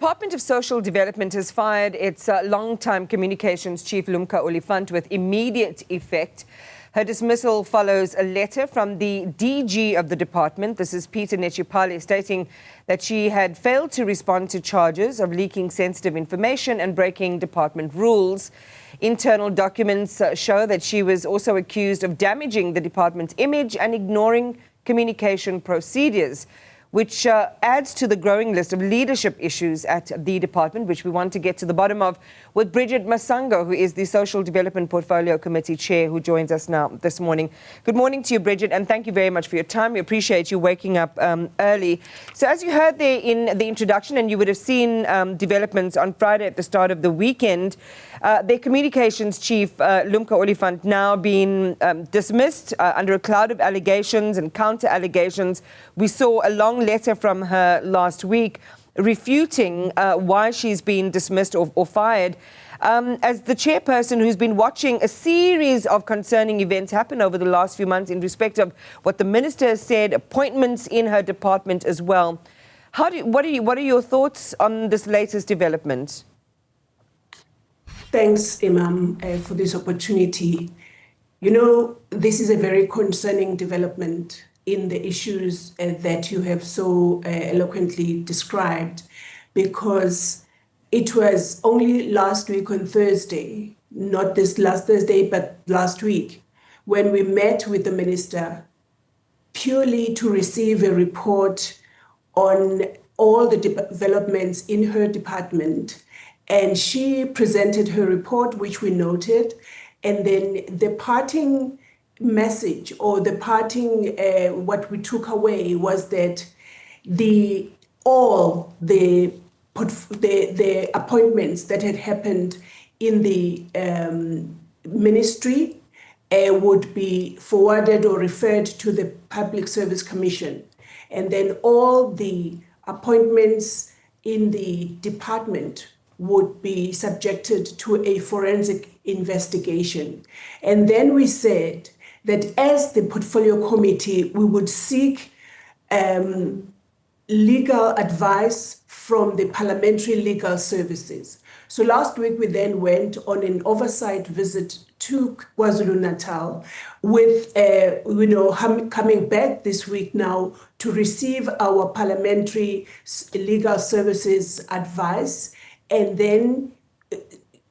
Department of Social Development has fired its long-time communications chief, Lumka Olifant, with immediate effect. Her dismissal follows a letter from the DG of the department, this is Peter Nechipale, stating that she had failed to respond to charges of leaking sensitive information and breaking department rules. Internal documents show that she was also accused of damaging the department's image and ignoring communication procedures, which adds to the growing list of leadership issues at the department, which we want to get to the bottom of with Bridget Masango, who is the Social Development Portfolio Committee Chair, who joins us now this morning. Good morning to you, Bridget, and thank you very much for your time. We appreciate you waking up early. So as you heard there in the introduction, and you would have seen developments on Friday at the start of the weekend, their communications chief, Lumka Olifant, now been dismissed under a cloud of allegations and counter-allegations. We saw a long letter from her last week refuting why she's been dismissed or fired. As the chairperson who's been watching a series of concerning events happen over the last few months in respect of what the minister has said, appointments in her department as well. What are your thoughts on this latest development? Thanks, Imam, for this opportunity. You know, this is a very concerning development in the issues that you have so eloquently described, because it was only last week on Thursday, not this last Thursday, but last week, when we met with the minister purely to receive a report on all the developments in her department. And she presented her report, which we noted, and then the parting message or the parting, what we took away was that all the appointments that had happened in the ministry would be forwarded or referred to the Public Service Commission. And then all the appointments in the department would be subjected to a forensic investigation. And then we said that as the portfolio committee, we would seek legal advice from the parliamentary legal services. So last week, we then went on an oversight visit to KwaZulu-Natal with, coming back this week now to receive our parliamentary legal services advice, and then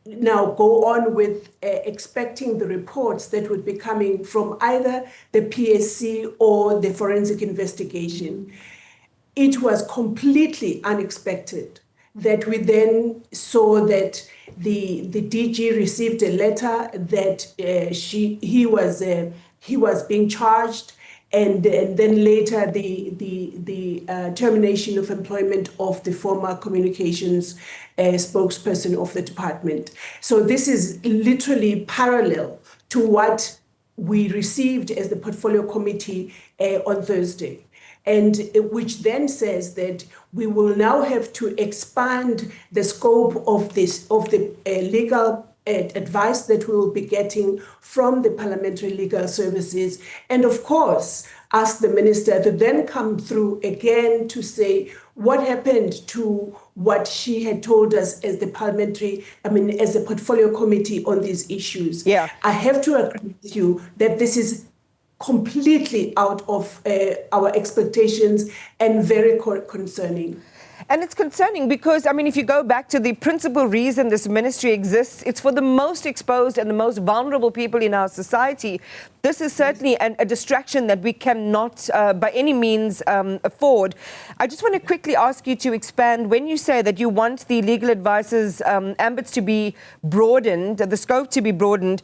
now go on with expecting the reports that would be coming from either the PSC or the forensic investigation. It was completely unexpected that we then saw that the DG received a letter that he was being charged, and then later the termination of employment of the former communications spokesperson of the department. So this is literally parallel to what we received as the portfolio committee on Thursday, and which then says that we will now have to expand the scope of the legal advice that we will be getting from the parliamentary legal services, and of course ask the minister to then come through again to say what happened to what she had told us as as the portfolio committee on these issues. Yeah. I have to agree with you that this is completely out of our expectations and very concerning. And it's concerning because, if you go back to the principal reason this ministry exists, it's for the most exposed and the most vulnerable people in our society. This is certainly a distraction that we cannot by any means afford. I just want to quickly ask you to expand. When you say that you want the legal advice's ambits to be broadened, the scope to be broadened,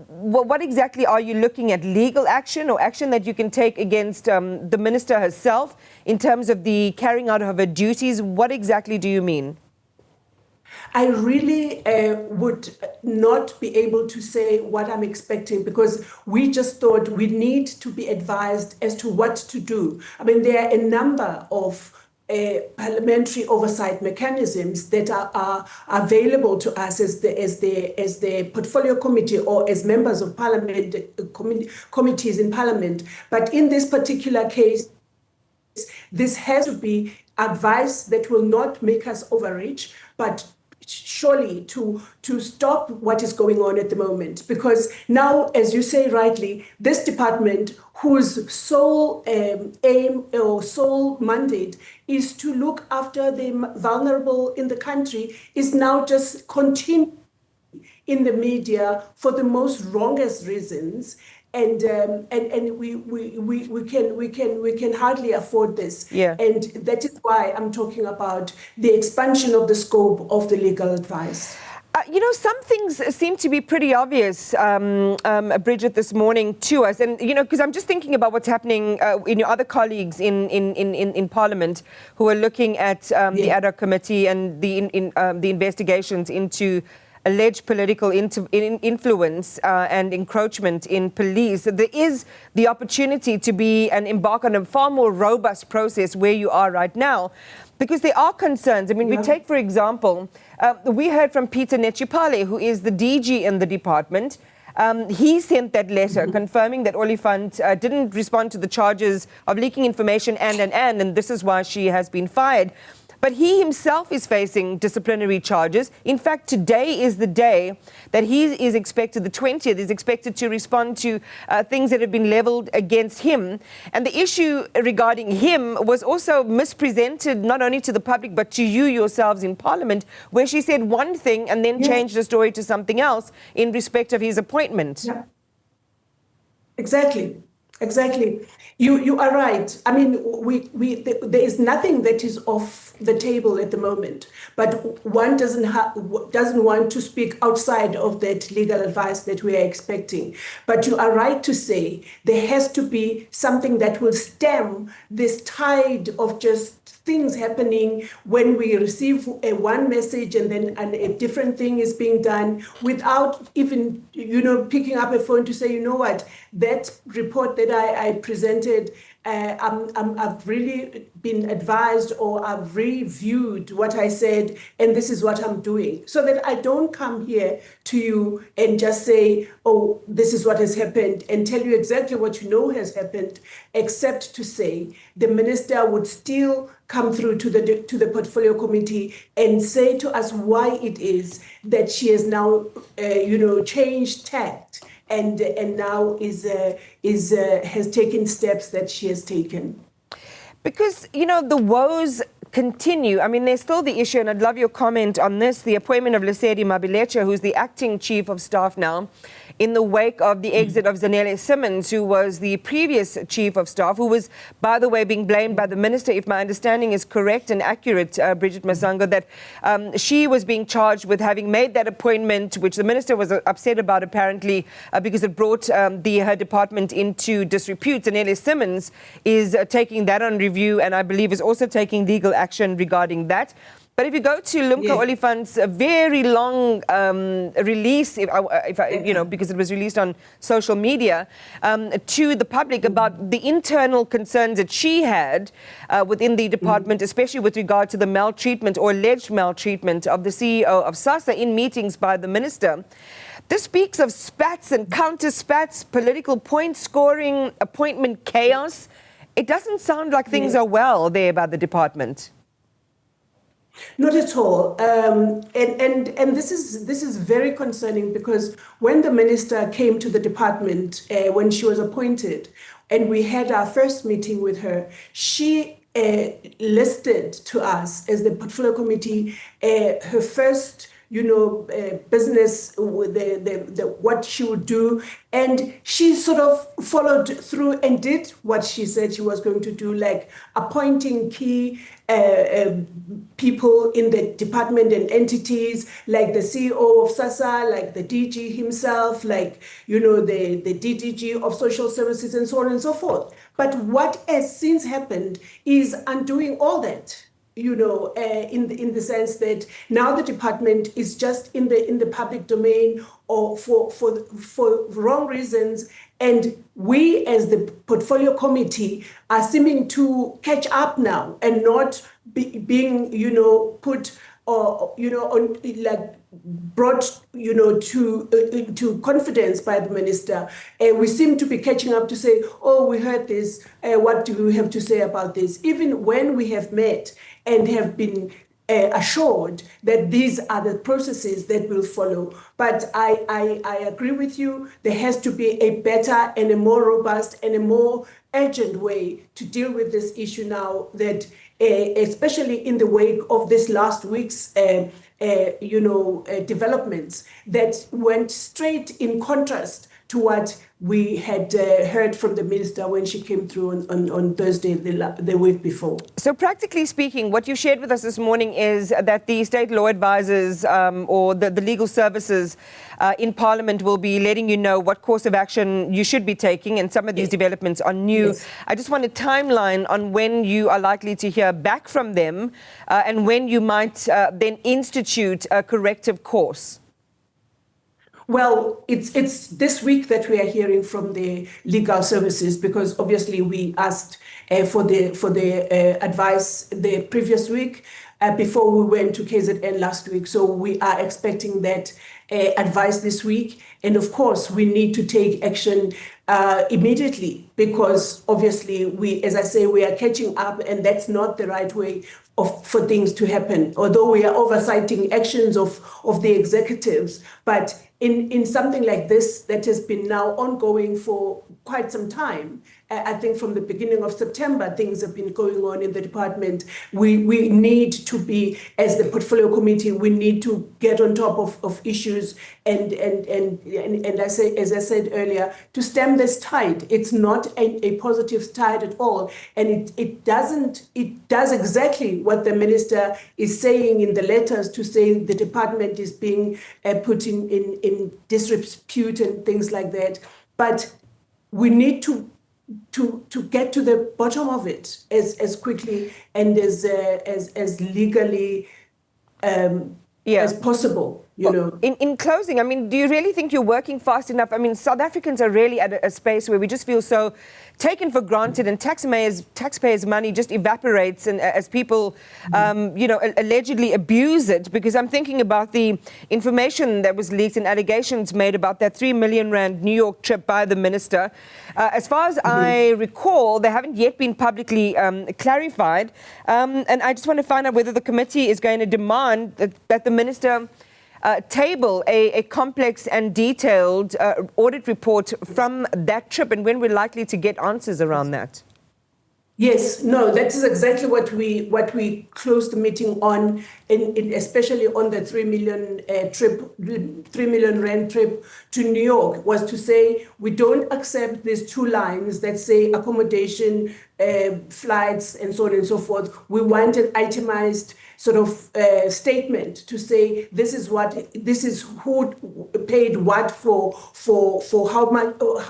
what exactly are you looking at? Legal action or action that you can take against the minister herself in terms of the carrying out of her duties? What exactly do you mean? I really would not be able to say what I'm expecting, because we just thought we need to be advised as to what to do. There are a number of parliamentary oversight mechanisms that are available to us as the portfolio committee or as members of parliament, committees in parliament. But in this particular case, This has to be advice that will not make us overreach, but surely to stop what is going on at the moment. Because now, as you say rightly, this department, whose sole aim or sole mandate is to look after the vulnerable in the country, is now just continuing in the media for the most wrongest reasons. And we can hardly afford this. Yeah. And that is why I'm talking about the expansion of the scope of the legal advice. Some things seem to be pretty obvious, Bridget, this morning to us. And, because I'm just thinking about what's happening in your other colleagues in Parliament who are looking at the ad hoc committee and the investigations into alleged political influence and encroachment in police. There is the opportunity to be and embark on a far more robust process where you are right now, because there are concerns. I mean, we take, for example, we heard from Peter Netshipale, who is the DG in the department. He sent that letter confirming that Olifant didn't respond to the charges of leaking information and this is why she has been fired. But he himself is facing disciplinary charges. In fact, today is the day that he is expected, the 20th, is expected to respond to things that have been leveled against him. And the issue regarding him was also mispresented not only to the public, but to you yourselves in Parliament, where she said one thing and then changed the story to something else in respect of his appointment. Yeah. Exactly. You are right. I mean, there is nothing that is off the table at the moment, but one doesn't want to speak outside of that legal advice that we are expecting. But you are right to say there has to be something that will stem this tide of just things happening when we receive one message and then a different thing is being done without even, picking up a phone to say, you know what, that report that I presented, I've really been advised, or I've reviewed what I said, and this is what I'm doing. So that I don't come here to you and just say, oh, this is what has happened, and tell you exactly what you know has happened, except to say the minister would still come through to the portfolio committee and say to us why it is that she has now, changed tact and now has taken steps that she has taken. Because, the woes continue. I mean, there's still the issue, and I'd love your comment on this, the appointment of Lesedi Mabilecha, who's the acting chief of staff now, in the wake of the exit of Zanele Simmons, who was the previous chief of staff, who was, by the way, being blamed by the minister, if my understanding is correct and accurate, Bridget Masango, that she was being charged with having made that appointment, which the minister was upset about, apparently, because it brought her department into disrepute. Zanele Simmons is taking that on review, and I believe is also taking legal action regarding that. But if you go to Lumka Olifant's very long release, because it was released on social media, to the public about the internal concerns that she had within the department, especially with regard to the maltreatment or alleged maltreatment of the CEO of SASSA in meetings by the minister. This speaks of spats and counter-spats, political point scoring, appointment chaos. It doesn't sound like things are well there by the department. Not at all. And this is very concerning, because when the minister came to the department, when she was appointed, and we had our first meeting with her, she listed to us as the portfolio committee her first business, what she would do. And she sort of followed through and did what she said she was going to do, like appointing key people in the department and entities, like the CEO of SASSA, like the DG himself, like, the DDG of social services, and so on and so forth. But what has since happened is undoing all that. In the sense that now the department is just in the public domain, or for wrong reasons, and we as the portfolio committee are seeming to catch up now and not being put or brought to confidence by the minister. We seem to be catching up to say, oh, we heard this, what do we have to say about this? Even when we have met and have been assured that these are the processes that will follow. But I agree with you, there has to be a better and a more robust and a more urgent way to deal with this issue now, that especially in the wake of this last week's developments that went straight in contrast to what we had heard from the minister when she came through on Thursday the week before. So practically speaking, what you shared with us this morning is that the state law advisors or the legal services in Parliament will be letting you know what course of action you should be taking, and some of these developments are new. Yes. I just want a timeline on when you are likely to hear back from them and when you might then institute a corrective course. Well, it's this week that we are hearing from the legal services, because obviously we asked for the advice the previous week before we went to KZN last week. So we are expecting that advice this week. And of course, we need to take action immediately, because obviously as I say, we are catching up, and that's not the right way for things to happen. Although we are oversighting actions of the executives, but in something like this that has been now ongoing for quite some time, I think from the beginning of September, things have been going on in the department. We need to be, as the portfolio committee, we need to get on top of issues and as I said earlier, to stem this tide. It's not a positive tide at all, and it does exactly what the minister is saying in the letters, to say the department is being put in disrepute and things like that. But we need to get to the bottom of it as quickly and as legally as possible. In closing, I mean, do you really think you're working fast enough? I mean, South Africans are really at a space where we just feel so taken for granted, and taxpayers' money just evaporates, and as people, allegedly abuse it. Because I'm thinking about the information that was leaked and allegations made about that 3 million rand New York trip by the minister. As far as I recall, they haven't yet been publicly clarified. And I just want to find out whether the committee is going to demand that the minister table a complex and detailed audit report from that trip, and when we're likely to get answers around that. Yes, no, that is exactly what we closed the meeting on, especially on the 3 million rand trip to New York, was to say we don't accept these two lines that say accommodation, flights, and so on and so forth. We want an itemized sort of statement to say this is who paid what for how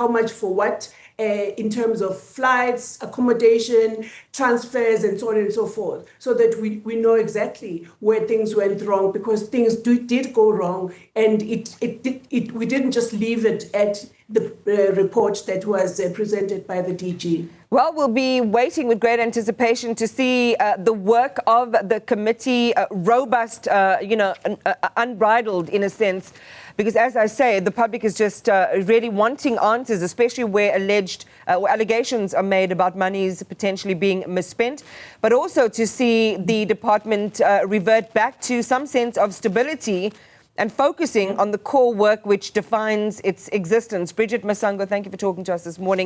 much for what. In terms of flights, accommodation, transfers, and so on and so forth, so that we know exactly where things went wrong, because things did go wrong, and we didn't just leave it at the report that was presented by the DG. Well, we'll be waiting with great anticipation to see the work of the committee, robust, unbridled in a sense, because as I say, the public is just really wanting answers, especially where allegations are made about monies potentially being misspent, but also to see the department revert back to some sense of stability and focusing on the core work which defines its existence. Bridget Masango, thank you for talking to us this morning.